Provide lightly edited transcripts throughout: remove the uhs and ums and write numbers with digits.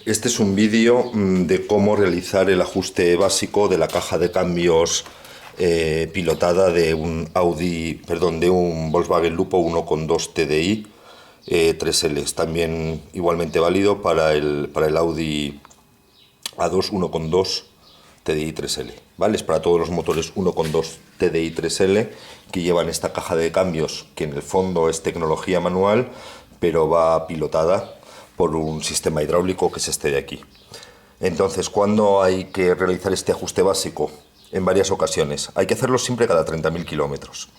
Este es un vídeo de cómo realizar el ajuste básico de la caja de cambios pilotada de de un Volkswagen Lupo 1.2 TDI 3L. Es también igualmente válido para el Audi A2 1.2 TDI 3L. ¿Vale? Es para todos los motores 1.2 TDI 3L que llevan esta caja de cambios, que en el fondo es tecnología manual, pero va pilotada por un sistema hidráulico que es este de aquí. Entonces, ¿cuándo hay que realizar este ajuste básico? En varias ocasiones. Hay que hacerlo siempre cada 30.000 kilómetros.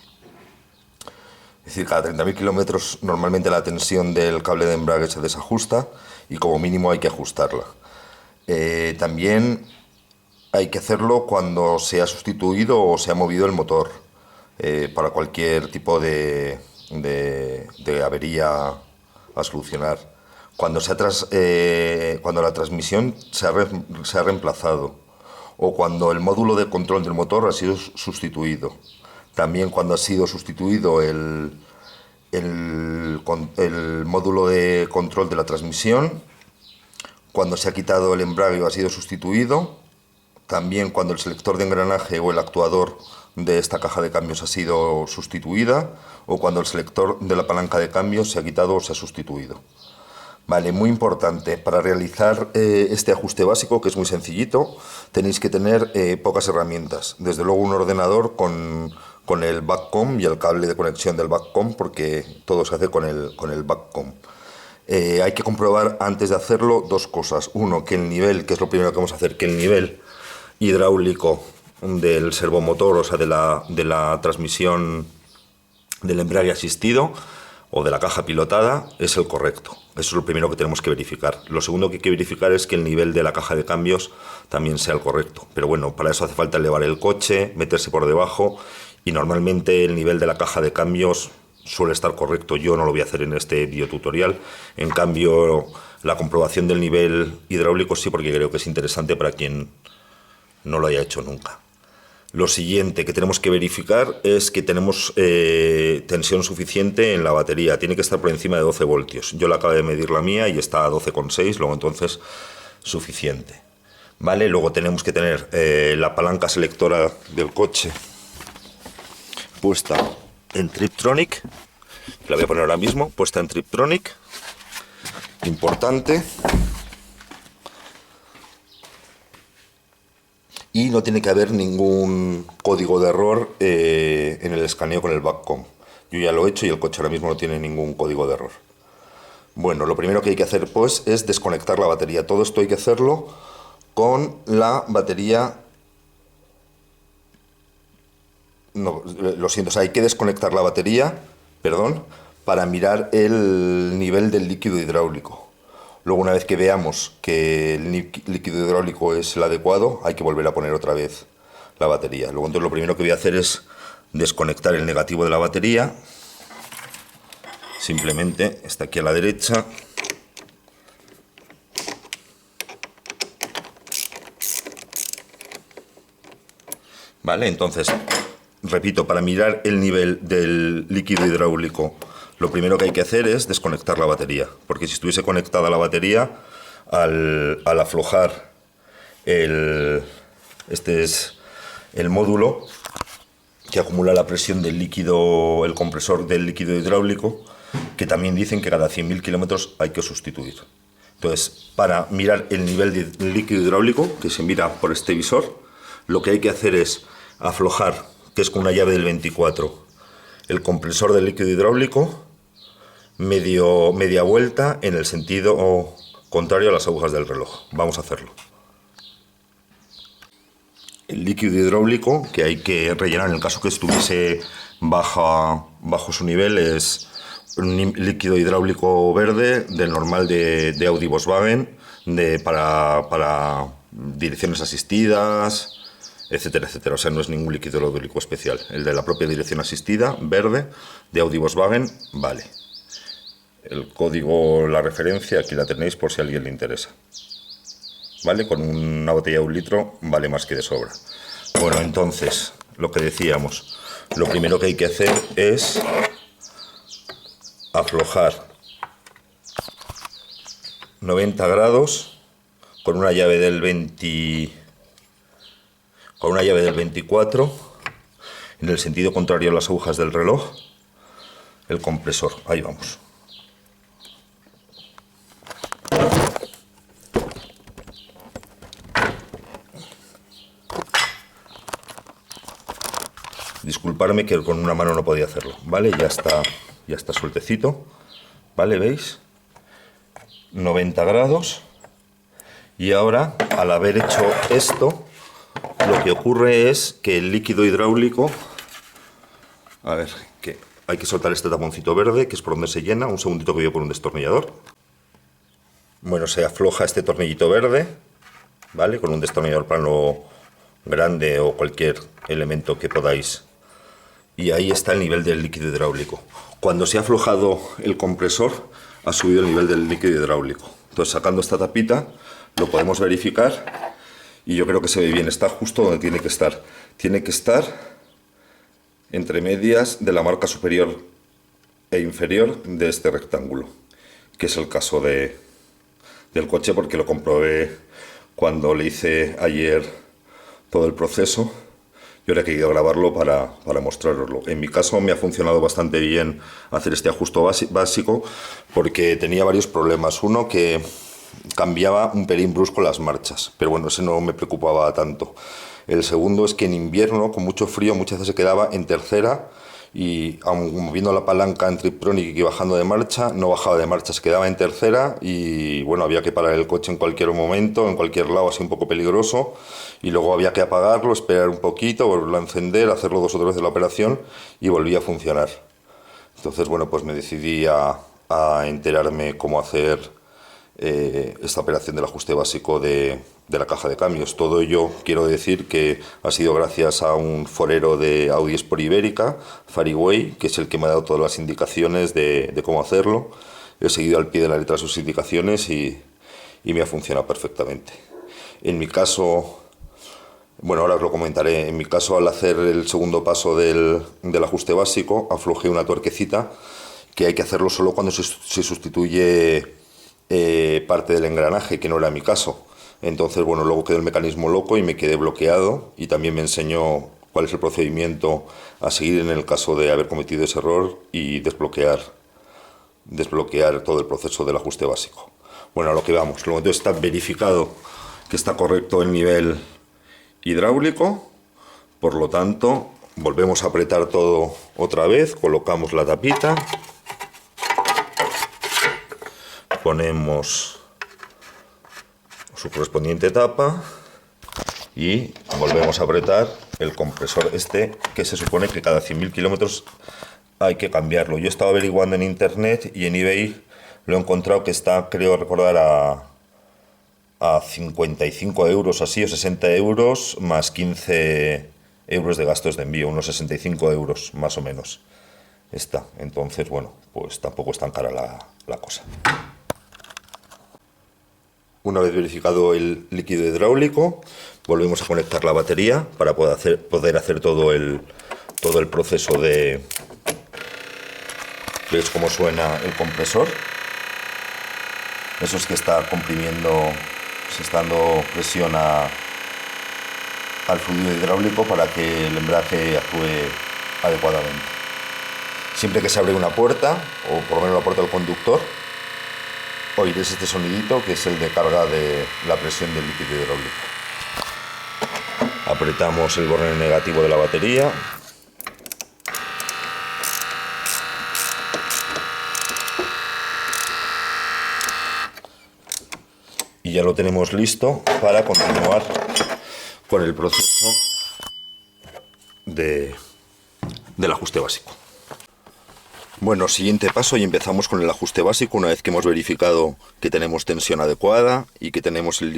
Es decir, cada 30.000 kilómetros normalmente la tensión del cable de embrague se desajusta y como mínimo hay que ajustarla. También hay que hacerlo cuando se ha sustituido o se ha movido el motor para cualquier tipo de avería a solucionar. Cuando la transmisión se ha reemplazado o cuando el módulo de control del motor ha sido sustituido. También cuando ha sido sustituido el módulo de control de la transmisión, cuando se ha quitado el embrague o ha sido sustituido, también cuando el selector de engranaje o el actuador de esta caja de cambios ha sido sustituida o cuando el selector de la palanca de cambios se ha quitado o se ha sustituido. Vale, muy importante, para realizar este ajuste básico, que es muy sencillito, tenéis que tener pocas herramientas. Desde luego un ordenador con el backcom y el cable de conexión del backcom, porque todo se hace con el backcom. Hay que comprobar antes de hacerlo dos cosas. Uno, que el nivel, que es lo primero que vamos a hacer, que el nivel hidráulico del servomotor, o sea, de la transmisión del embrague asistido o de la caja pilotada, es el correcto. Eso es lo primero que tenemos que verificar. Lo segundo que hay que verificar es que el nivel de la caja de cambios también sea el correcto. Pero bueno, para eso hace falta elevar el coche, meterse por debajo, y normalmente el nivel de la caja de cambios suele estar correcto. Yo no lo voy a hacer en este videotutorial. En cambio, la comprobación del nivel hidráulico sí, porque creo que es interesante para quien no lo haya hecho nunca. Lo siguiente que tenemos que verificar es que tenemos tensión suficiente en la batería. Tiene que estar por encima de 12 voltios. Yo la acabo de medir la mía y está a 12,6, luego entonces suficiente. ¿Vale? Luego tenemos que tener la palanca selectora del coche puesta en Triptronic. La voy a poner ahora mismo, puesta en Triptronic. Importante. Y no tiene que haber ningún código de error en el escaneo con el backcom. Yo ya lo he hecho y el coche ahora mismo no tiene ningún código de error. Bueno, lo primero que hay que hacer pues es desconectar la batería. Todo esto hay que hacerlo con la batería... No, lo siento, o sea, hay que desconectar la batería, perdón, para mirar el nivel del líquido hidráulico. Luego, una vez que veamos que el líquido hidráulico es el adecuado, hay que volver a poner otra vez la batería. Luego, entonces, lo primero que voy a hacer es desconectar el negativo de la batería. Simplemente está aquí a la derecha. Vale, entonces, repito, para mirar el nivel del líquido hidráulico, lo primero que hay que hacer es desconectar la batería, porque si estuviese conectada la batería, al aflojar este es el módulo que acumula la presión del líquido, el compresor del líquido hidráulico, que también dicen que cada 100.000 kilómetros hay que sustituir. Entonces, para mirar el nivel del líquido hidráulico, que se mira por este visor, lo que hay que hacer es aflojar, que es con una llave del 24, el compresor del líquido hidráulico, media vuelta en el sentido contrario a las agujas del reloj. Vamos a hacerlo. El líquido hidráulico que hay que rellenar en el caso que estuviese bajo su nivel es un líquido hidráulico verde del normal de Audi Volkswagen, para direcciones asistidas, etcétera, etcétera. O sea, no es ningún líquido hidráulico especial. El de la propia dirección asistida, verde, de Audi Volkswagen, vale. El código, la referencia, aquí la tenéis por si a alguien le interesa. ¿Vale? Con una botella de 1 litro vale más que de sobra. Bueno, entonces, lo que decíamos, lo primero que hay que hacer es aflojar 90 grados con una llave del 24, en el sentido contrario a las agujas del reloj, el compresor. Ahí vamos. Disculparme que con una mano no podía hacerlo, ¿vale? Ya está sueltecito, ¿vale? ¿Veis? 90 grados. Y ahora, al haber hecho esto, lo que ocurre es que el líquido hidráulico... A ver, que hay que soltar este taponcito verde, que es por donde se llena. Un segundito que voy a poner un destornillador. Bueno, se afloja este tornillito verde, ¿vale? Con un destornillador plano grande o cualquier elemento que podáis. Y ahí está el nivel del líquido hidráulico. Cuando se ha aflojado el compresor, ha subido el nivel del líquido hidráulico. Entonces, sacando esta tapita, lo podemos verificar y yo creo que se ve bien. Está justo donde tiene que estar. Tiene que estar entre medias de la marca superior e inferior de este rectángulo, que es el caso del coche, porque lo comprobé cuando le hice ayer todo el proceso. Yo ahora he querido grabarlo para mostraroslo. En mi caso me ha funcionado bastante bien hacer este ajuste básico, porque tenía varios problemas. Uno, que cambiaba un pelín brusco las marchas, pero bueno, ese no me preocupaba tanto. El segundo es que en invierno, con mucho frío, muchas veces se quedaba en tercera y aun moviendo la palanca en Triptronic y bajando de marcha, no bajaba de marcha, se quedaba en tercera y bueno, había que parar el coche en cualquier momento, en cualquier lado, así un poco peligroso, y luego había que apagarlo, esperar un poquito, volverlo a encender, hacerlo 2 o 3 veces la operación y volvía a funcionar. Entonces, bueno, pues me decidí a enterarme cómo hacer esta operación del ajuste básico de la caja de cambios. Todo ello, quiero decir que ha sido gracias a un forero de Audi Sport Ibérica, Fariway, que es el que me ha dado todas las indicaciones de cómo hacerlo. He seguido al pie de la letra sus indicaciones y me ha funcionado perfectamente. En mi caso, bueno, ahora os lo comentaré, en mi caso, al hacer el segundo paso del ajuste básico, aflojé una tuerquecita, que hay que hacerlo solo cuando se sustituye parte del engranaje, que no era mi caso. Entonces, bueno, luego quedó el mecanismo loco y me quedé bloqueado, y también me enseñó cuál es el procedimiento a seguir en el caso de haber cometido ese error y desbloquear todo el proceso del ajuste básico. Bueno, a lo que vamos. Luego está verificado que está correcto el nivel hidráulico, por lo tanto volvemos a apretar todo otra vez, colocamos la tapita, ponemos su correspondiente tapa y volvemos a apretar el compresor este, que se supone que cada 100.000 kilómetros hay que cambiarlo. Yo estaba averiguando en internet y en eBay lo he encontrado que está, creo recordar, a 55 euros así, o 60 euros, más 15 euros de gastos de envío, unos 65 euros más o menos está. Entonces, bueno, pues tampoco es tan cara la cosa. Una vez verificado el líquido hidráulico, volvemos a conectar la batería para poder hacer todo el proceso de... ¿Veis cómo suena el compresor? Eso es que está comprimiendo, se está dando presión al fluido hidráulico para que el embrague actúe adecuadamente. Siempre que se abre una puerta, o por lo menos la puerta del conductor, oiréis este sonidito, que es el de carga de la presión del líquido hidráulico. Apretamos el borne negativo de la batería. Y ya lo tenemos listo para continuar con el proceso del ajuste básico. Bueno, siguiente paso, y empezamos con el ajuste básico. Una vez que hemos verificado que tenemos tensión adecuada y que tenemos el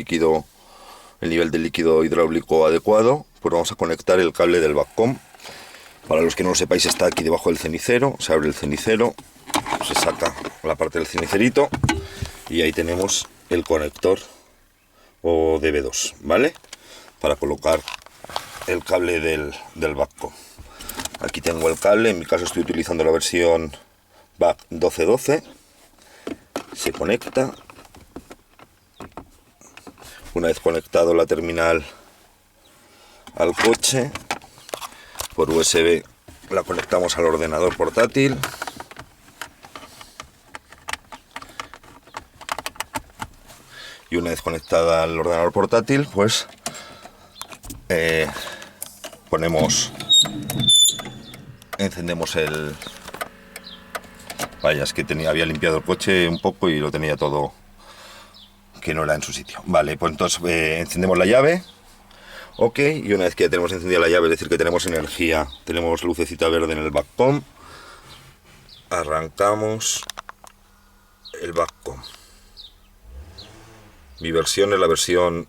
nivel del líquido hidráulico adecuado, pues vamos a conectar el cable del backcom. Para los que no lo sepáis, está aquí debajo del cenicero. Se abre el cenicero, se saca la parte del cenicerito y ahí tenemos el conector o DB2, ¿vale? Para colocar el cable del backcom. Aquí tengo el cable, en mi caso estoy utilizando la versión BAC 1212. Se conecta. Una vez conectado la terminal al coche, por USB la conectamos al ordenador portátil. Y una vez conectada al ordenador portátil, pues encendemos el... Vaya, es que había limpiado el coche un poco y lo tenía todo que no era en su sitio. Vale, pues entonces encendemos la llave. Ok, y una vez que ya tenemos encendida la llave, es decir, que tenemos energía, tenemos lucecita verde en el backcom, arrancamos el backcom. Mi versión es la versión,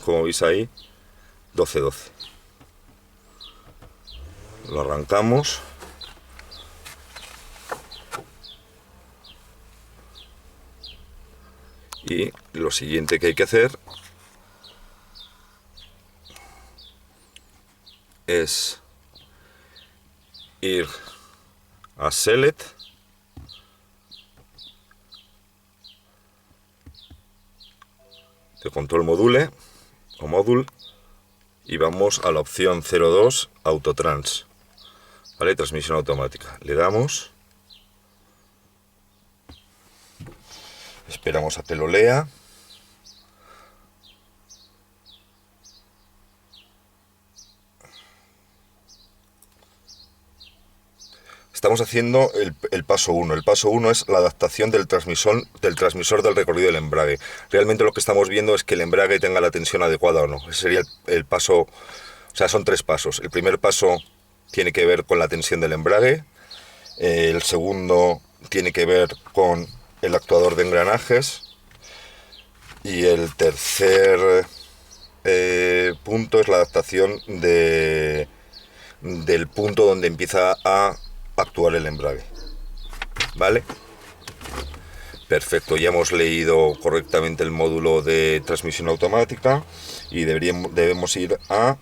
como veis ahí, 12.12. Lo arrancamos. Y lo siguiente que hay que hacer es ir a Select, de Control Module o Module, y vamos a la opción 02 Autotrans, ¿vale? Transmisión automática. Le damos, esperamos a que lo lea. Estamos haciendo el paso 1. El paso 1 es la adaptación del transmisor del recorrido del embrague. Realmente lo que estamos viendo es que el embrague tenga la tensión adecuada o no. Ese sería el paso, o sea, son 3 pasos. El primer paso tiene que ver con la tensión del embrague. El segundo tiene que ver con el actuador de engranajes. Y el tercer punto es la adaptación del punto donde empieza a actuar el embrague, ¿vale? Perfecto, ya hemos leído correctamente el módulo de transmisión automática y debemos ir a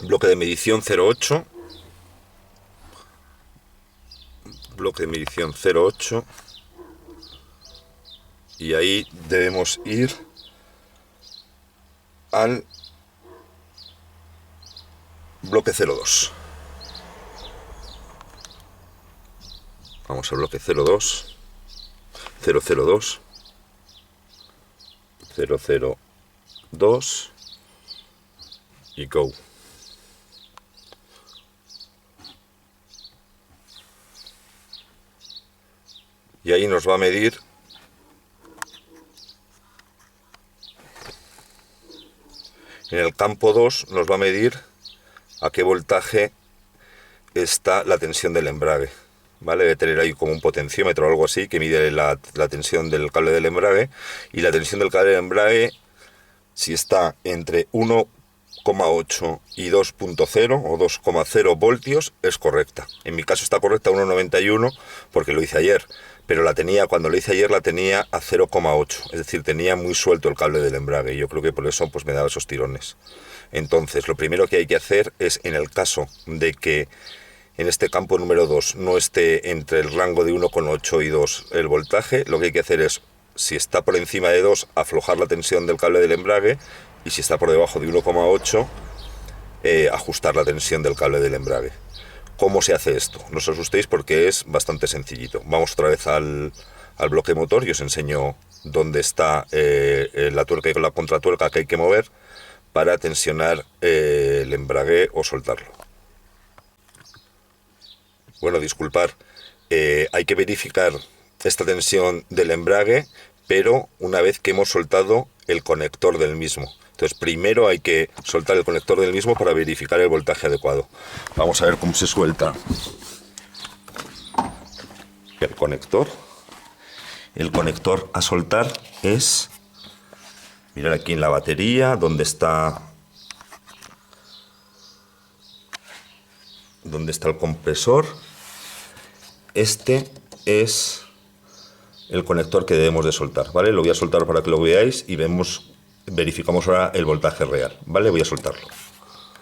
bloque de medición 08, bloque de medición 08, y ahí debemos ir al bloque 02. Vamos al bloque 02, 002, 002 y go. Y ahí nos va a medir en el campo 2, nos va a medir a qué voltaje está la tensión del embrague. ¿Vale? Debe tener ahí como un potenciómetro o algo así que mide la tensión del cable del embrague, y la tensión del cable del embrague, si está entre 1,8 y 2.0 o 2,0 voltios, es correcta. En mi caso está correcta a 1,91 porque lo hice ayer, pero cuando lo hice ayer la tenía a 0,8, es decir, tenía muy suelto el cable del embrague, y yo creo que por eso pues me daba esos tirones. Entonces, lo primero que hay que hacer es, en el caso de que en este campo número 2 no esté entre el rango de 1,8 y 2 el voltaje, lo que hay que hacer es, si está por encima de 2, aflojar la tensión del cable del embrague, y si está por debajo de 1,8, ajustar la tensión del cable del embrague. ¿Cómo se hace esto? No os asustéis porque es bastante sencillito. Vamos otra vez al bloque motor y os enseño dónde está la tuerca y la contratuerca que hay que mover para tensionar el embrague o soltarlo. Bueno, disculpad, hay que verificar esta tensión del embrague, pero una vez que hemos soltado el conector del mismo. Entonces, primero hay que soltar el conector del mismo para verificar el voltaje adecuado. Vamos a ver cómo se suelta el conector. El conector a soltar es, mirad aquí en la batería, donde está el compresor. Este es el conector que debemos de soltar, ¿vale? Lo voy a soltar para que lo veáis y verificamos ahora el voltaje real, ¿vale? Voy a soltarlo.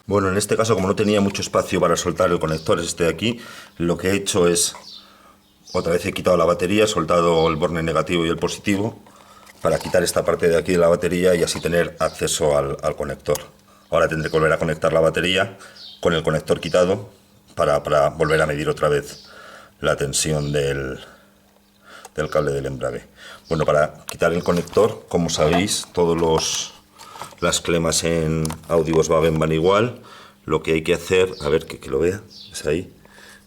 Bueno, en este caso, como no tenía mucho espacio para soltar el conector este de aquí, lo que he hecho es, otra vez he quitado la batería, he soltado el borne negativo y el positivo, para quitar esta parte de aquí de la batería y así tener acceso al conector. Ahora tendré que volver a conectar la batería con el conector quitado para volver a medir otra vez la tensión del cable del embrague. Bueno, para quitar el conector, como sabéis, las clemas en Audibus Wagen van igual. Lo que hay que hacer, a ver que lo vea, es ahí.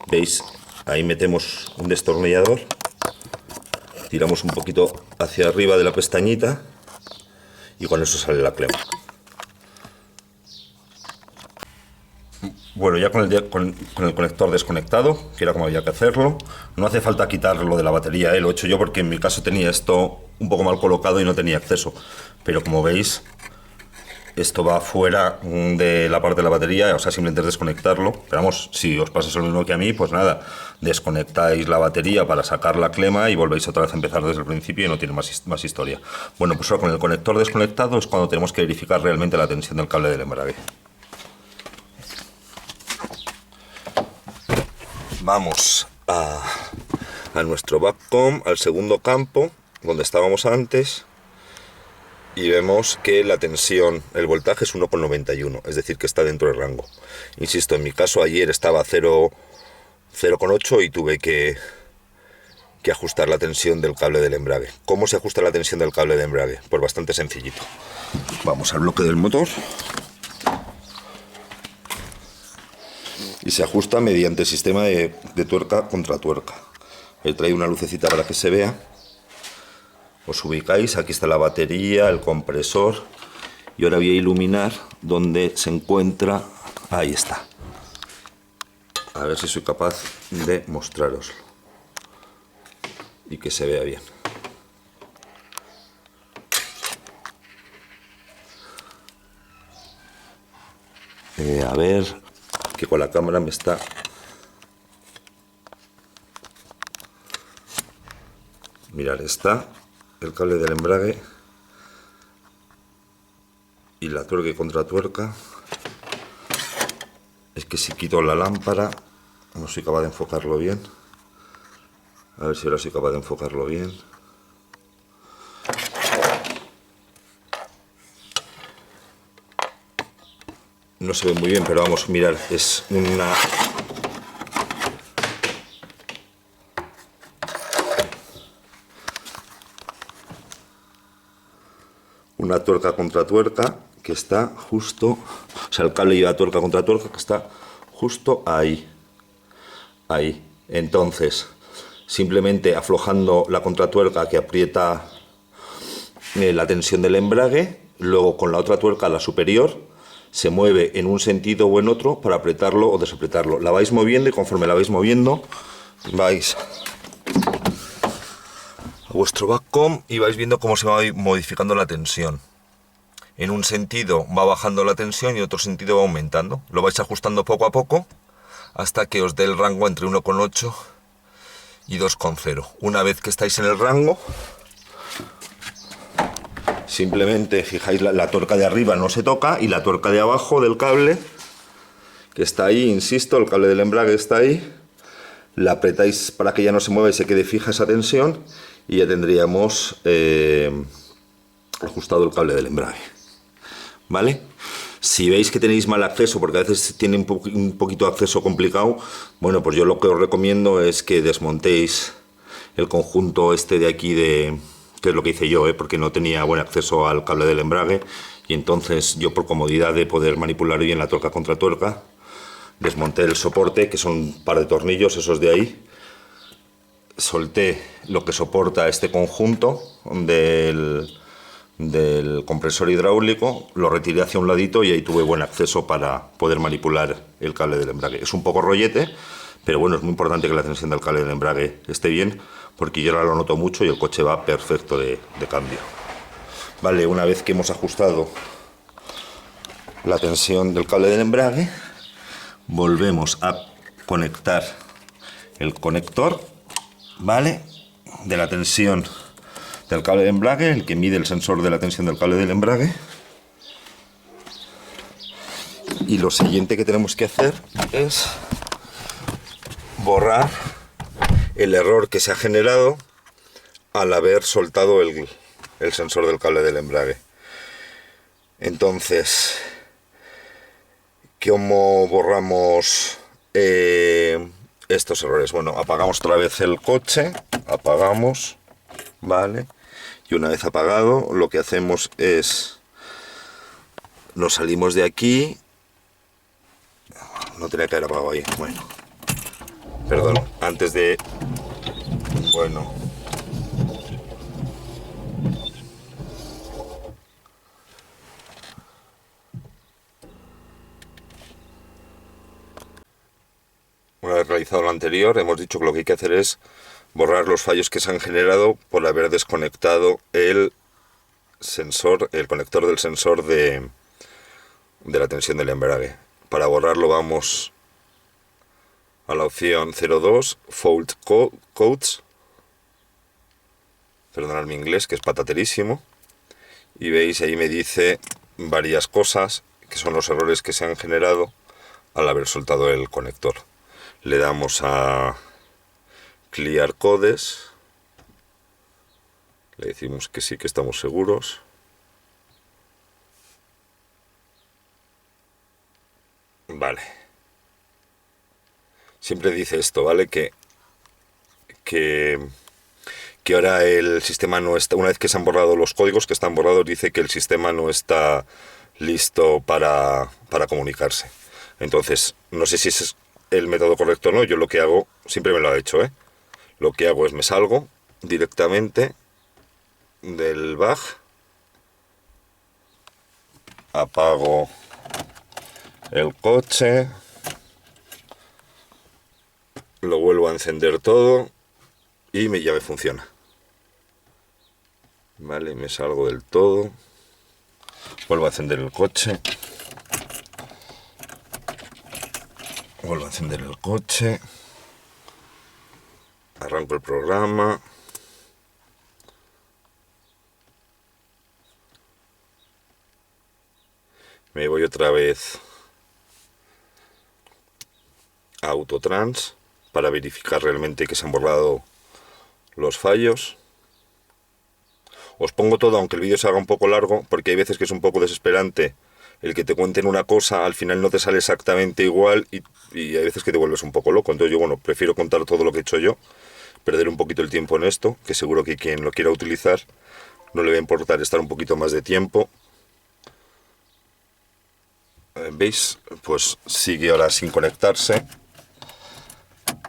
¿Veis? Ahí metemos un destornillador, tiramos un poquito hacia arriba de la pestañita y con eso sale la clema. Bueno, ya con el conector desconectado, que era como había que hacerlo, no hace falta quitarlo de la batería, lo he hecho yo porque en mi caso tenía esto un poco mal colocado y no tenía acceso, pero como veis, esto va fuera de la parte de la batería, o sea, simplemente es desconectarlo. Pero vamos, si os pasa lo mismo que a mí, pues nada, desconectáis la batería para sacar la clema y volvéis otra vez a empezar desde el principio y no tiene más historia. Bueno, pues ahora con el conector desconectado es cuando tenemos que verificar realmente la tensión del cable del embrague. Vamos a nuestro backcom, al segundo campo, donde estábamos antes, y vemos que la tensión, el voltaje es 1,91, es decir, que está dentro del rango. Insisto, en mi caso ayer estaba a 0,8 y tuve que ajustar la tensión del cable del embrague. ¿Cómo se ajusta la tensión del cable de embrague? Pues bastante sencillito. Vamos al bloque del motor. Y se ajusta mediante sistema de tuerca contra tuerca. Ahí trae una lucecita para que se vea. Os ubicáis, aquí está la batería, el compresor. Y ahora voy a iluminar donde se encuentra. Ahí está. A ver si soy capaz de mostraroslo. Y que se vea bien. A ver, que con la cámara me está... Mirad, está el cable del embrague y la tuerca y contratuerca. Es que si quito la lámpara no soy capaz de enfocarlo bien. A ver si ahora soy capaz de enfocarlo bien. No se ve muy bien, pero vamos, mirar, es una tuerca contra tuerca que está justo, o sea, el cable lleva tuerca contra tuerca que está justo ahí. Entonces, simplemente aflojando la contratuerca que aprieta la tensión del embrague, luego con la otra tuerca, la superior, se mueve en un sentido o en otro para apretarlo o desapretarlo. La vais moviendo y conforme la vais moviendo, vais a vuestro backcom y vais viendo cómo se va modificando la tensión. En un sentido va bajando la tensión y en otro sentido va aumentando. Lo vais ajustando poco a poco hasta que os dé el rango entre 1,8 y 2,0. Una vez que estáis en el rango, simplemente fijáis la tuerca de arriba no se toca y la tuerca de abajo del cable, que está ahí, insisto, el cable del embrague está ahí, la apretáis para que ya no se mueva y se quede fija esa tensión y ya tendríamos ajustado el cable del embrague. ¿Vale? Si veis que tenéis mal acceso, porque a veces tiene un poquito de acceso complicado, bueno, pues yo lo que os recomiendo es que desmontéis el conjunto este de aquí que es lo que hice yo, porque no tenía buen acceso al cable del embrague y entonces yo, por comodidad de poder manipular bien la tuerca contra tuerca, desmonté el soporte, que son un par de tornillos, esos de ahí, solté lo que soporta este conjunto del compresor hidráulico, lo retiré hacia un ladito y ahí tuve buen acceso para poder manipular el cable del embrague. Es un poco rollete, pero bueno, es muy importante que la tensión del cable del embrague esté bien, porque yo ahora lo noto mucho y el coche va perfecto de cambio. Vale, una vez que hemos ajustado la tensión del cable del embrague, volvemos a conectar el conector, ¿vale?, de la tensión del cable de embrague, el que mide el sensor de la tensión del cable del embrague. Y lo siguiente que tenemos que hacer es borrar el error que se ha generado al haber soltado el el sensor del cable del embrague. Entonces, ¿cómo borramos estos errores? Bueno, apagamos otra vez el coche, apagamos, ¿vale? Y una vez apagado, lo que hacemos es, nos salimos de aquí. No tenía que haber apagado ahí, bueno. Perdón, antes de... Bueno. Una vez realizado lo anterior, hemos dicho que lo que hay que hacer es borrar los fallos que se han generado por haber desconectado el sensor, el conector del sensor de la tensión del embrague. Para borrarlo vamos a la opción 02, Fault Codes. Perdonad mi inglés, que es pataterísimo. Y veis, ahí me dice varias cosas, que son los errores que se han generado al haber soltado el conector. Le damos a Clear Codes. Le decimos que sí, que estamos seguros. Vale. Siempre dice esto, ¿vale? Que ahora el sistema no está, una vez que se han borrado los códigos que están borrados, dice que el sistema no está listo para comunicarse. Entonces, no sé si ese es el método correcto o no. Yo lo que hago, siempre me lo ha hecho, lo que hago es me salgo directamente del bug, apago el coche, lo vuelvo a encender todo y ya me funciona. Vale, me salgo del todo, vuelvo a encender el coche, vuelvo a encender el coche, arranco el programa, me voy otra vez a Autotrans para verificar realmente que se han borrado los fallos. Os pongo todo, aunque el vídeo se haga un poco largo, porque hay veces que es un poco desesperante el que te cuenten una cosa, al final no te sale exactamente igual y hay veces que te vuelves un poco loco. Entonces yo, bueno, prefiero contar todo lo que he hecho yo, perder un poquito el tiempo en esto, que seguro que quien lo quiera utilizar no le va a importar estar un poquito más de tiempo. ¿Veis? Pues sigue ahora sin conectarse.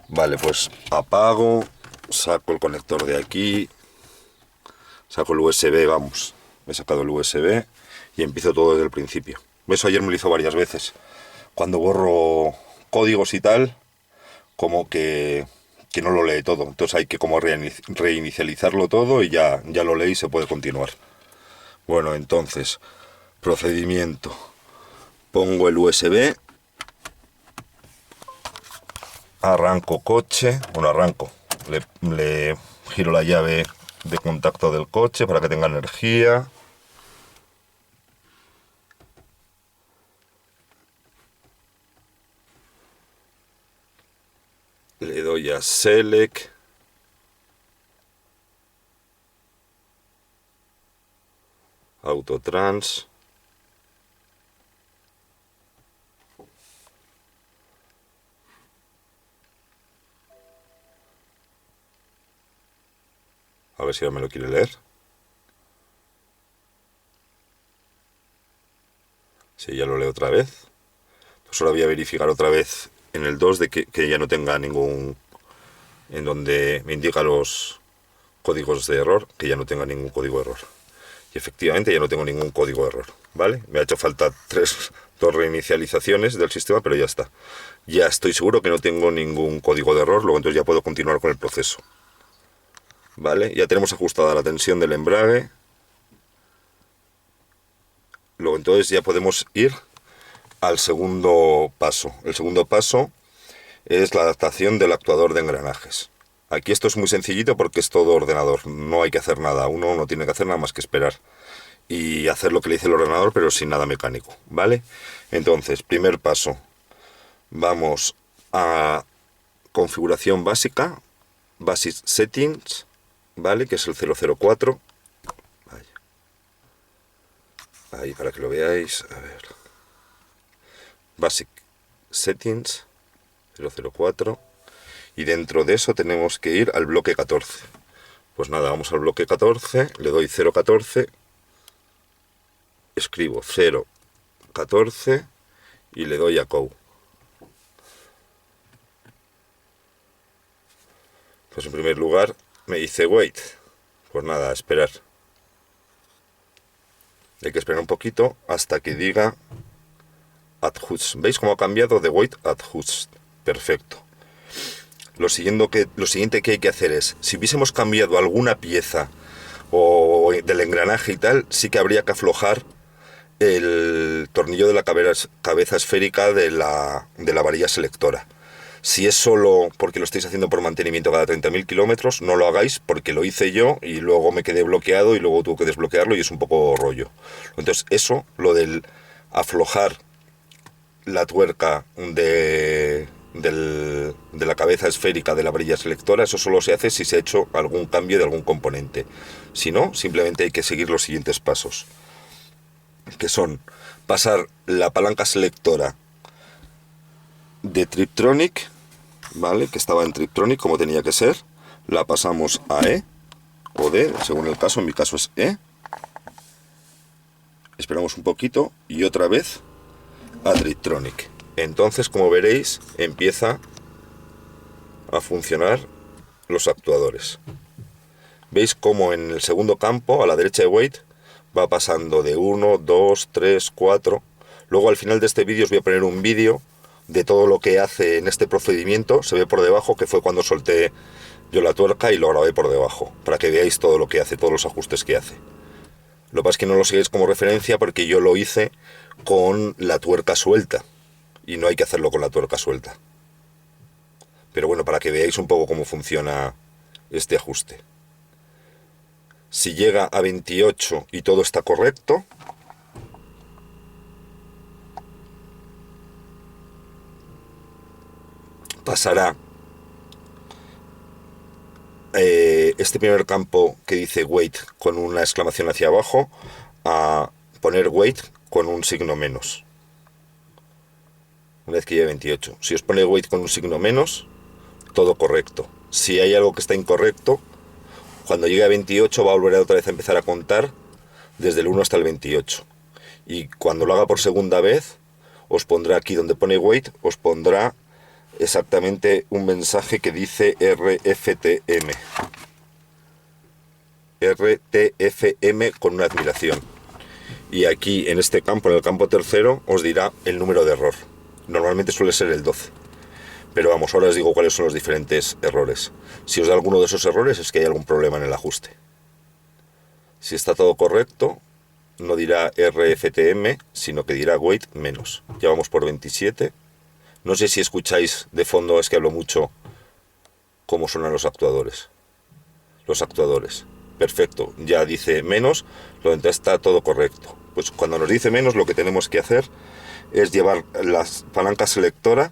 Vale, pues apago, saco el conector de aquí, saco el USB, vamos, me he sacado el USB y empiezo todo desde el principio. Eso ayer me lo hizo varias veces. Cuando borro códigos y tal, como que no lo lee todo. Entonces hay que como reinicializarlo todo y ya lo lee y se puede continuar. Bueno, entonces, procedimiento. Pongo el USB, arranco coche, bueno, arranco, le giro la llave de contacto del coche para que tenga energía. Le doy a Select. Autotrans. A ver si ahora me lo quiere leer. Sí, ya lo leo otra vez. Pues ahora voy a verificar otra vez en el 2 de que ya no tenga ningún... En donde me indica los códigos de error, que ya no tenga ningún código de error. Y efectivamente ya no tengo ningún código de error, ¿vale? Me ha hecho falta dos reinicializaciones del sistema, pero ya está. Ya estoy seguro que no tengo ningún código de error, luego entonces ya puedo continuar con el proceso. ¿Vale? Ya tenemos ajustada la tensión del embrague. Luego entonces ya podemos ir al segundo paso. El segundo paso es la adaptación del actuador de engranajes. Aquí esto es muy sencillito porque es todo ordenador, no hay que hacer nada, uno no tiene que hacer nada más que esperar y hacer lo que le dice el ordenador, pero sin nada mecánico, ¿vale? Entonces, primer paso, vamos a configuración básica, Basic Settings, ¿vale? Que es el 004. Vaya. Ahí para que lo veáis. A ver. Basic Settings 004. Y dentro de eso tenemos que ir al bloque 14. Pues nada, vamos al bloque 14, le doy 014, escribo 014 y le doy a Go. Pues en primer lugar me dice wait. Pues nada, a esperar. Hay que esperar un poquito hasta que diga adjust. ¿Veis cómo ha cambiado de wait a adjust? Perfecto. Lo siguiente que hay que hacer es, si hubiésemos cambiado alguna pieza o del engranaje y tal, sí que habría que aflojar el tornillo de la cabeza esférica de la varilla selectora. Si es solo porque lo estáis haciendo por mantenimiento cada 30.000 kilómetros, no lo hagáis porque lo hice yo y luego me quedé bloqueado y luego tuve que desbloquearlo y es un poco rollo. Entonces eso, lo del aflojar la tuerca de la cabeza esférica de la varilla selectora, eso solo se hace si se ha hecho algún cambio de algún componente. Si no, simplemente hay que seguir los siguientes pasos, que son pasar la palanca selectora de Triptronic, ¿vale? Que estaba en Triptronic como tenía que ser, la pasamos a E o D, según el caso, en mi caso es E. Esperamos un poquito y otra vez a Triptronic. Entonces, como veréis, empieza a funcionar los actuadores. ¿Veis cómo en el segundo campo, a la derecha de wait, va pasando de 1, 2, 3, 4? Luego al final de este vídeo os voy a poner un vídeo de todo lo que hace en este procedimiento. Se ve por debajo, que fue cuando solté yo la tuerca y lo grabé por debajo, para que veáis todo lo que hace, todos los ajustes que hace. Lo que pasa es que no lo sigáis como referencia porque yo lo hice con la tuerca suelta. Y no hay que hacerlo con la tuerca suelta. Pero bueno, para que veáis un poco cómo funciona este ajuste. Si llega a 28 y todo está correcto, pasará este primer campo que dice wait con una exclamación hacia abajo a poner wait con un signo menos. Una vez que llegue 28. Si os pone wait con un signo menos, todo correcto. Si hay algo que está incorrecto, cuando llegue a 28 va a volver otra vez a empezar a contar desde el 1 hasta el 28. Y cuando lo haga por segunda vez, os pondrá aquí donde pone wait, os pondrá exactamente un mensaje que dice RFTM. RTFM con una admiración. Y aquí en este campo, en el campo tercero, os dirá el número de error. Normalmente suele ser el 12. Pero vamos, ahora os digo cuáles son los diferentes errores. Si os da alguno de esos errores es que hay algún problema en el ajuste. Si está todo correcto, no dirá RFTM, sino que dirá wait menos. Ya vamos por 27. No sé si escucháis de fondo, es que hablo mucho, cómo suenan los actuadores. Los actuadores. Perfecto, ya dice menos, lo entonces está todo correcto. Pues cuando nos dice menos, lo que tenemos que hacer es llevar la palanca selectora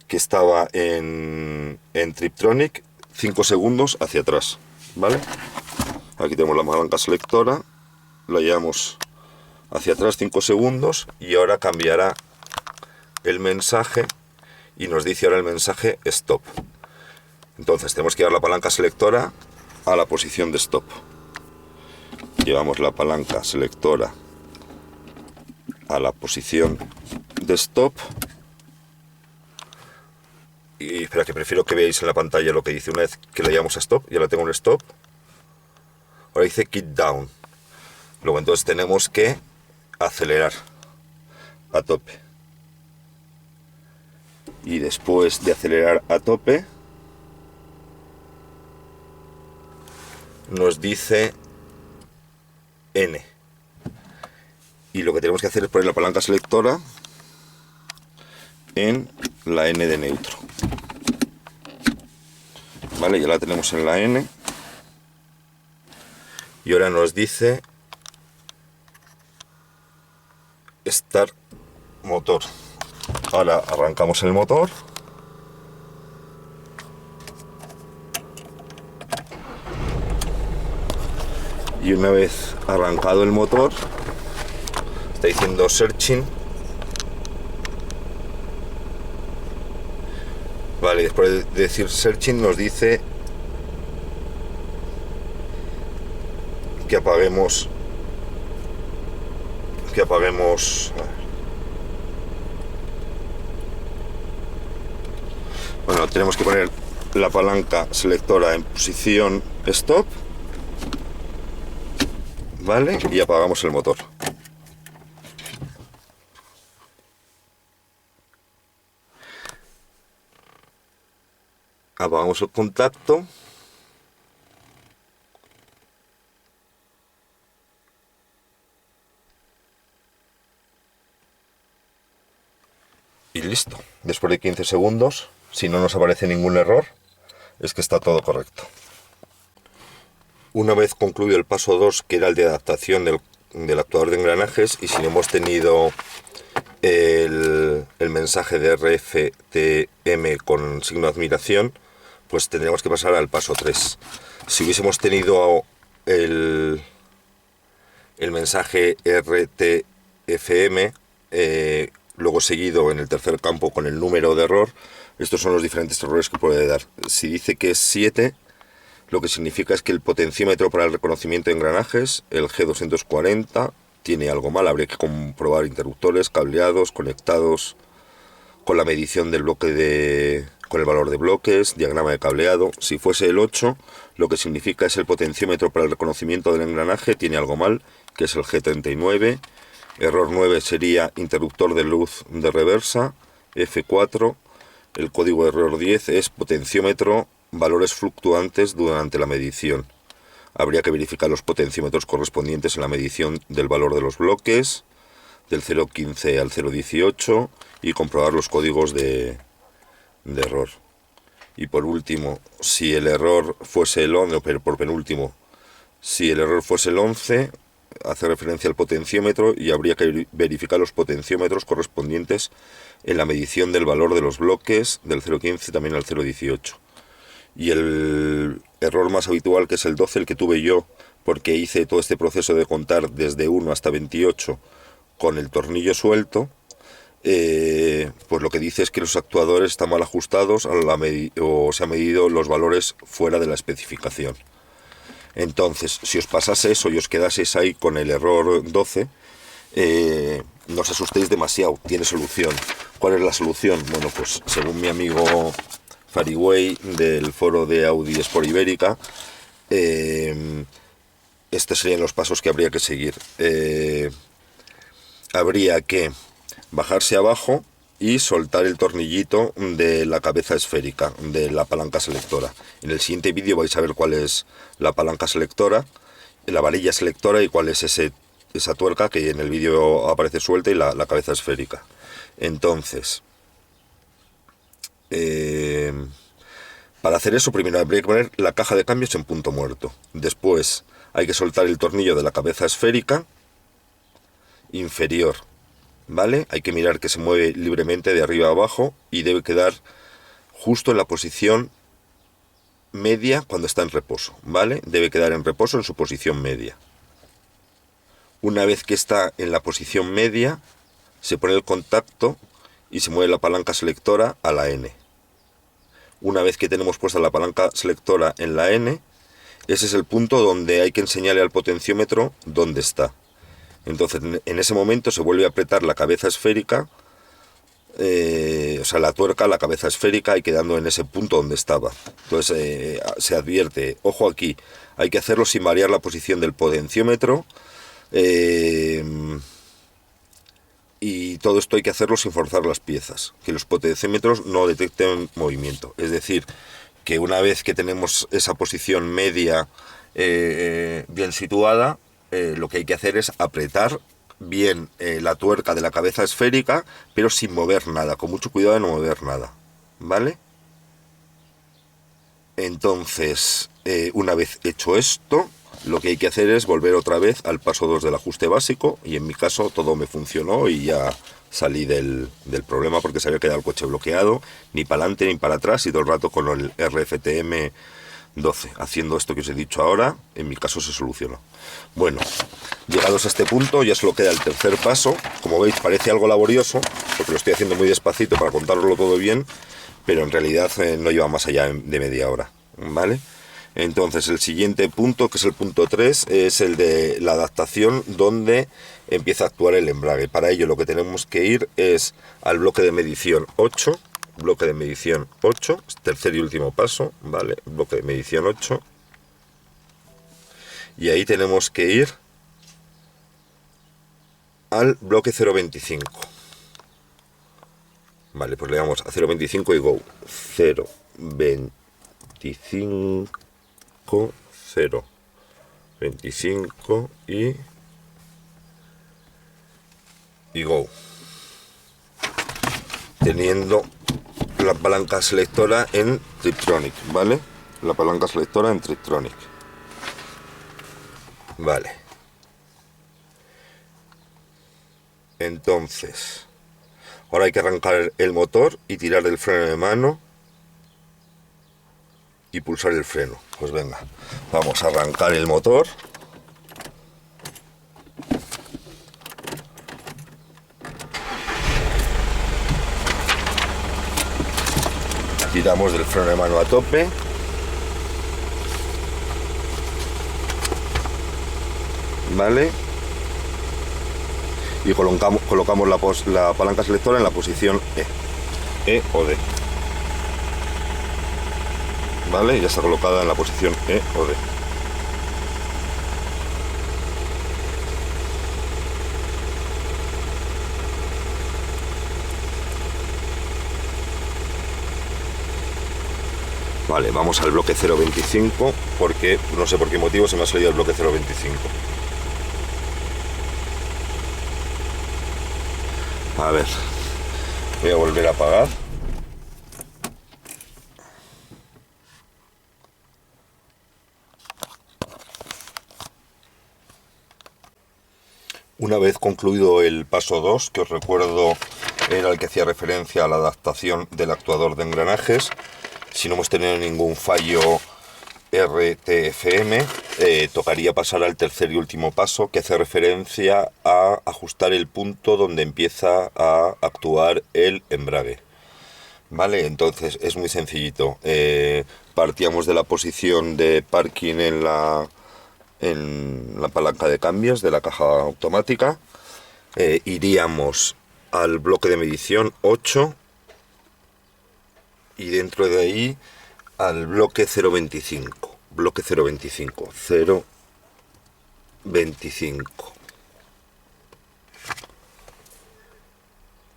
que estaba en Triptronic 5 segundos hacia atrás, ¿vale? Aquí tenemos la palanca selectora, la llevamos hacia atrás 5 segundos y ahora cambiará el mensaje y nos dice ahora el mensaje stop. Entonces tenemos que llevar la palanca selectora a la posición de stop. Llevamos la palanca selectora a la posición de stop. Y espera, que prefiero que veáis en la pantalla lo que dice una vez que la llevamos a stop. Ya la tengo en stop. Ahora dice keep down. Luego entonces tenemos que acelerar a tope. Y después de acelerar a tope, nos dice N. Y lo que tenemos que hacer es poner la palanca selectora en la N de neutro. Vale, ya la tenemos en la N. Y ahora nos dice Start motor. Ahora arrancamos el motor. Y una vez arrancado el motor, Está diciendo searching. Vale, después de decir searching nos dice que apaguemos bueno, tenemos que poner la palanca selectora en posición stop, vale, y apagamos el motor. Apagamos el contacto. Y listo. Después de 15 segundos, si no nos aparece ningún error, es que está todo correcto. Una vez concluido el paso 2, que era el de adaptación del actuador de engranajes, y si no hemos tenido el mensaje de RFTM con signo de admiración, pues tendríamos que pasar al paso 3. Si hubiésemos tenido el mensaje RTFM, luego seguido en el tercer campo con el número de error, estos son los diferentes errores que puede dar. Si dice que es 7, lo que significa es que el potenciómetro para el reconocimiento de engranajes, el G240, tiene algo mal. Habría que comprobar interruptores, cableados, conectados, con la medición del bloque con el valor de bloques, diagrama de cableado. Si fuese el 8, lo que significa es el potenciómetro para el reconocimiento del engranaje tiene algo mal, que es el G39. Error 9 sería interruptor de luz de reversa, F4. El código de error 10 es potenciómetro, valores fluctuantes durante la medición. Habría que verificar los potenciómetros correspondientes en la medición del valor de los bloques, del 0.15 al 0.18, y comprobar los códigos de error. Y por último, si el error fuese el 11, pero por penúltimo, si el error fuese el 11, hace referencia al potenciómetro y habría que verificar los potenciómetros correspondientes en la medición del valor de los bloques, del 0.15 también al 0.18. Y el error más habitual, que es el 12, el que tuve yo, porque hice todo este proceso de contar desde 1 hasta 28 con el tornillo suelto, pues lo que dice es que los actuadores están mal ajustados o se han medido los valores fuera de la especificación. Entonces, si os pasase eso y os quedaseis ahí con el error 12, no os asustéis demasiado, tiene solución. ¿Cuál es la solución? Bueno, pues según mi amigo Fariway del foro de Audi Sport Ibérica, estos serían los pasos que habría que seguir. Habría que bajarse abajo y soltar el tornillito de la cabeza esférica de la palanca selectora. En el siguiente vídeo vais a ver cuál es la palanca selectora, la varilla selectora, y cuál es esa tuerca que en el vídeo aparece suelta, y la cabeza esférica. Entonces, para hacer eso, primero habría que poner la caja de cambios en punto muerto. Después hay que soltar el tornillo de la cabeza esférica inferior, ¿vale? Hay que mirar que se mueve libremente de arriba a abajo y debe quedar justo en la posición media cuando está en reposo, ¿vale? Debe quedar en reposo en su posición media. Una vez que está en la posición media, se pone el contacto y se mueve la palanca selectora a la N. Una vez que tenemos puesta la palanca selectora en la N, ese es el punto donde hay que enseñarle al potenciómetro dónde está. Entonces, en ese momento se vuelve a apretar la cabeza esférica, o sea, la tuerca, la cabeza esférica, y quedando en ese punto donde estaba. Entonces, se advierte, ojo aquí, hay que hacerlo sin variar la posición del potenciómetro, y todo esto hay que hacerlo sin forzar las piezas, que los potenciómetros no detecten movimiento. Es decir, que una vez que tenemos esa posición media bien situada, lo que hay que hacer es apretar bien la tuerca de la cabeza esférica, pero sin mover nada, con mucho cuidado de no mover nada, ¿vale? Entonces, una vez hecho esto, lo que hay que hacer es volver otra vez al paso 2 del ajuste básico, y en mi caso todo me funcionó y ya salí del problema, porque se había quedado el coche bloqueado, ni para adelante ni para atrás, y todo el rato con el RFTM 12. Haciendo esto que os he dicho ahora, en mi caso se solucionó. Bueno, llegados a este punto ya solo queda el tercer paso. Como veis parece algo laborioso, porque lo estoy haciendo muy despacito para contaroslo todo bien, pero en realidad no lleva más allá de media hora, ¿vale? Entonces el siguiente punto, que es el punto 3, es el de la adaptación, donde empieza a actuar el embrague. Para ello lo que tenemos que ir es al bloque de medición 8, bloque de medición 8, tercer y último paso, ¿vale? Bloque de medición 8. Y ahí tenemos que ir al bloque 0.25. Vale, pues le damos a 0.25 y go. 0.25, 0.25 y go. Teniendo la palanca selectora en Triptronic, ¿vale? La palanca selectora en Triptronic. Vale. Entonces, ahora hay que arrancar el motor y tirar del freno de mano y pulsar el freno. Pues venga, vamos a arrancar el motor. Tiramos del freno de mano a tope. Vale. Y colocamos la palanca selectora en la posición E o D. Vale, ya está colocada en la posición E o D. Vale, vamos al bloque 0.25, porque no sé por qué motivo se me ha salido el bloque 0.25. A ver, voy a volver a apagar. Una vez concluido el paso 2, que os recuerdo era el que hacía referencia a la adaptación del actuador de engranajes, si no hemos tenido ningún fallo RTFM, tocaría pasar al tercer y último paso, que hace referencia a ajustar el punto donde empieza a actuar el embrague. Vale, entonces es muy sencillito. Partíamos de la posición de parking en la palanca de cambios de la caja automática. Iríamos al bloque de medición 8 y dentro de ahí al bloque 0.25. Bloque 0.25. 0.25.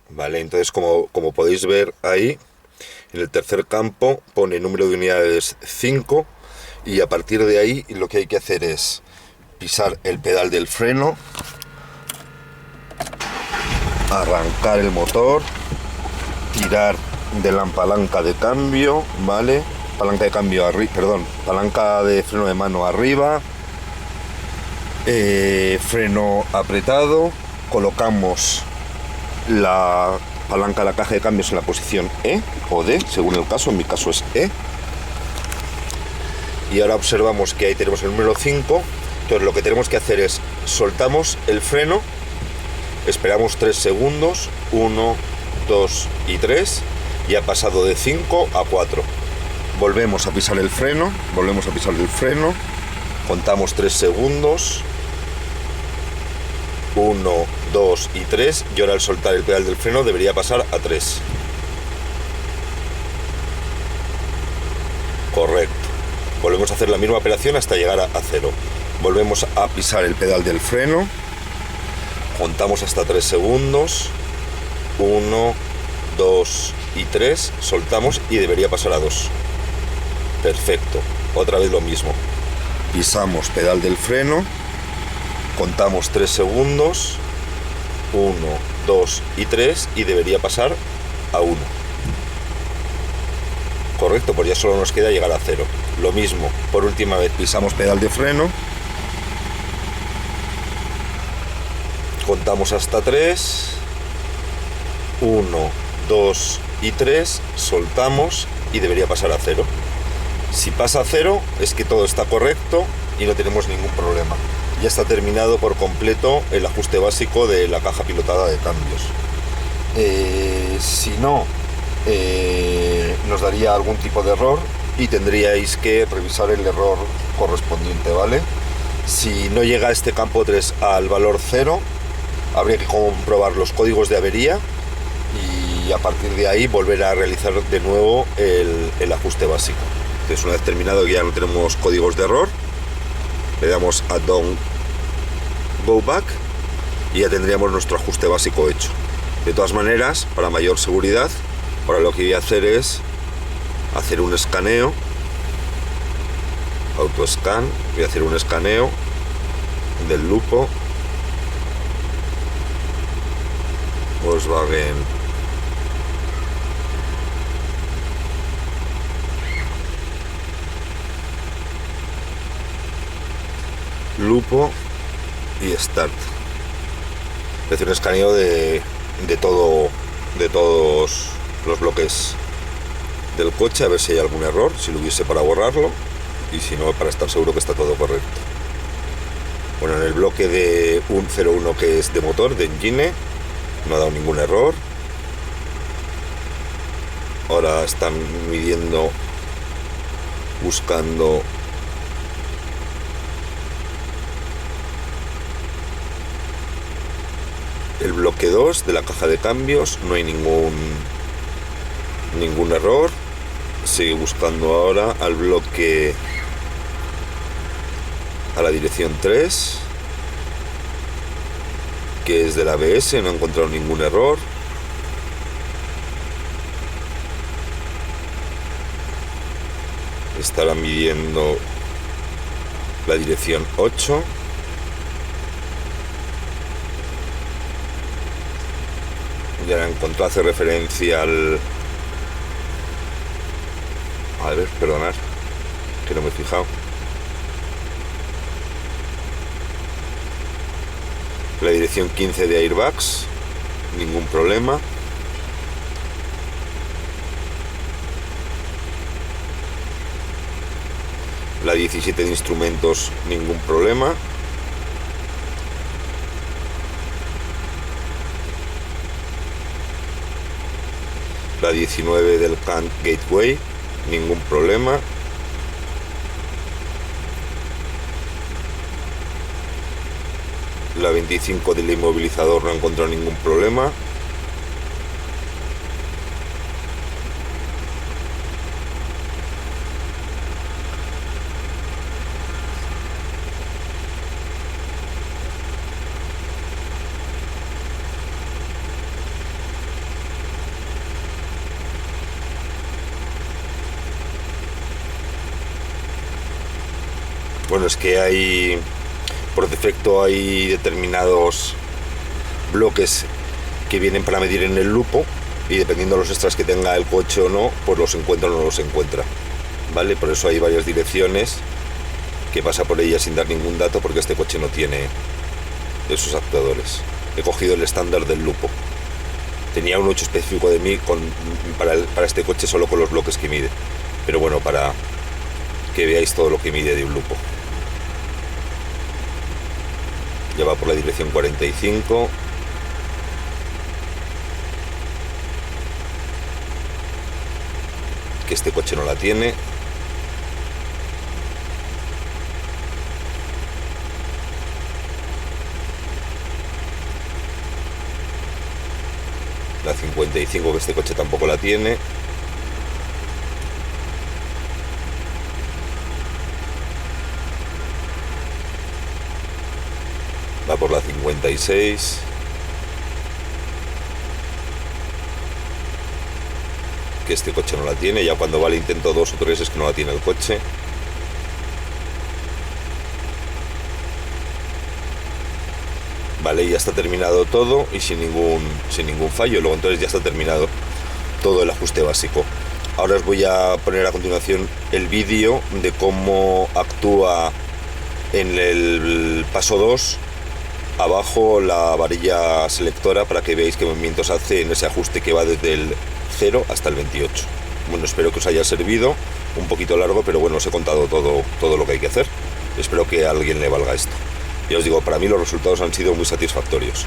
Vale, entonces como podéis ver ahí, en el tercer campo pone número de unidades 5 y a partir de ahí lo que hay que hacer es pisar el pedal del freno, arrancar el motor, tirar de la palanca de cambio, ¿vale? Palanca de cambio arriba, perdón, palanca de freno de mano arriba, freno apretado, colocamos la palanca de la caja de cambios en la posición E o D, según el caso, en mi caso es E. Y ahora observamos que ahí tenemos el número 5, entonces lo que tenemos que hacer es soltamos el freno, esperamos 3 segundos, 1, 2 y 3, y ha pasado de 5 a 4. Volvemos a pisar el freno, contamos 3 segundos, 1, 2 y 3, y ahora al soltar el pedal del freno debería pasar a 3. Correcto. Volvemos a hacer la misma operación hasta llegar a 0. Volvemos a pisar el pedal del freno, contamos hasta 3 segundos, 1, 2 y 3, soltamos y debería pasar a 2. Perfecto. Otra vez lo mismo. Pisamos pedal del freno, contamos 3 segundos, 1, 2 y 3 y debería pasar a 1. Correcto, pues ya solo nos queda llegar a 0. Lo mismo, por última vez pisamos pedal de freno, contamos hasta 3, 1, 2 y 3, soltamos y debería pasar a 0. Si pasa a 0 es que todo está correcto y no tenemos ningún problema. Ya está terminado por completo el ajuste básico de la caja pilotada de cambios. Si no, nos daría algún tipo de error y tendríais que revisar el error correspondiente, ¿vale? Si no llega este campo 3 al valor 0, habría que comprobar los códigos de avería y a partir de ahí volver a realizar de nuevo el ajuste básico. Entonces, una vez terminado, que ya no tenemos códigos de error, le damos a Don't Go Back y ya tendríamos nuestro ajuste básico hecho. De todas maneras, para mayor seguridad, ahora lo que voy a hacer es hacer un escaneo, autoscan, voy a hacer un escaneo del lupo Volkswagen lupo y start. Es decir, un escaneo de todos los bloques del coche, a ver si hay algún error, si lo hubiese, para borrarlo, y si no, para estar seguro que está todo correcto. Bueno, en el bloque de 101, que es de motor, de engine, no ha dado ningún error. Ahora están midiendo, buscando el bloque 2 de la caja de cambios, no hay ningún error. Sigue buscando ahora al bloque, a la dirección 3, que es del ABS, no ha encontrado ningún error. Estará midiendo la dirección 8. Ya la encontró, hace referencia al... A ver, perdonad, que no me he fijado. La dirección 15 de airbags, ningún problema. La 17 de instrumentos, ningún problema. La 19 del CAN Gateway, ningún problema. La 25 del inmovilizador, no he encontrado ningún problema. Bueno, es que hay, por defecto, hay determinados bloques que vienen para medir en el lupo y dependiendo de los extras que tenga el coche o no, pues los encuentra o no los encuentra, ¿vale? Por eso hay varias direcciones que pasa por ellas sin dar ningún dato, porque este coche no tiene esos actuadores. He cogido el estándar del lupo. Tenía un 8 específico de mí para este coche solo con los bloques que mide, pero bueno, para que veáis todo lo que mide de un lupo. Ya va por la dirección 45. Que este coche no la tiene. La 55, que este coche tampoco la tiene. Va por la 56. Que este coche no la tiene. Ya cuando va al intento 2 o 3 es que no la tiene el coche. Vale, ya está terminado todo y sin ningún fallo. Luego entonces ya está terminado todo el ajuste básico. Ahora os voy a poner a continuación el vídeo de cómo actúa en el paso 2 abajo la varilla selectora, para que veáis qué movimientos hace en ese ajuste que va desde el 0 hasta el 28. Bueno, espero que os haya servido un poquito largo, pero bueno, os he contado todo lo que hay que hacer. Espero que a alguien le valga esto. Ya os digo, para mí los resultados han sido muy satisfactorios.